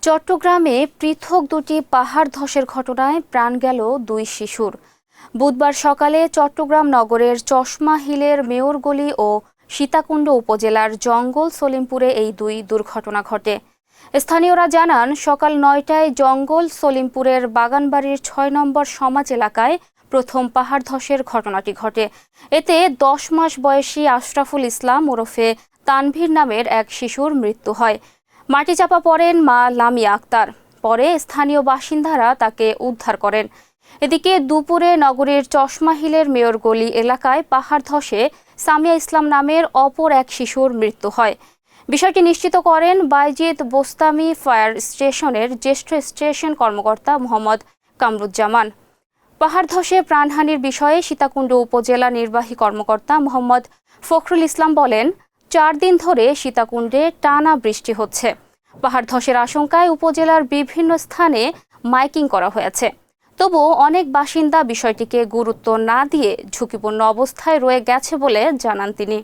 চট্টগ্রামে পৃথক দুটি পাহাড় ধসের ঘটনায় প্রাণ গেল দুই শিশুর। বুধবার সকালে চট্টগ্রাম নগরের চশমা হিলের মেয়রগলি ও সীতাকুণ্ড উপজেলার জঙ্গল সলিমপুরে এই দুই দুর্ঘটনা ঘটে। স্থানীয়রা জানান, সকাল ৯টায় জঙ্গল সলিমপুরের বাগানবাড়ির ৬ নম্বর সমাজ এলাকায় প্রথম পাহাড় ধসের ঘটনাটি ঘটে। এতে ১০ মাস বয়সী আশরাফুল ইসলাম ওরফে তানভীর নামের এক শিশুর মৃত্যু হয়। মাটি চাপা পড়েন মা লামিয়া আক্তার। পরে স্থানীয় বাসিন্দারা তাকে উদ্ধার করেন। এদিকে দুপুরে নগরীর চশমা হিলের মেয়রগলি এলাকায় পাহাড় ধসে সামিয়া ইসলাম নামের অপর এক শিশুর মৃত্যু হয়। বিষয়টি নিশ্চিত করেন বাইজিদ বোস্তামি ফায়ার স্টেশনের জ্যেষ্ঠ স্টেশন কর্মকর্তা মোহাম্মদ কামরুজ্জামান। পাহাড় ধসে প্রাণহানির বিষয়ে সীতাকুণ্ড উপজেলা নির্বাহী কর্মকর্তা মোহাম্মদ ফখরুল ইসলাম বলেন, ৪ দিন ধরে সীতাকুণ্ডে টানা বৃষ্টি হচ্ছে। পাহাড় ধসের আশঙ্কায় উপজেলার বিভিন্ন স্থানে মাইকিং করা হয়েছে। তবুও অনেক বাসিন্দা বিষয়টিকে গুরুত্ব না দিয়ে ঝুঁকিপূর্ণ অবস্থায় রয়ে গেছে বলে জানান তিনি।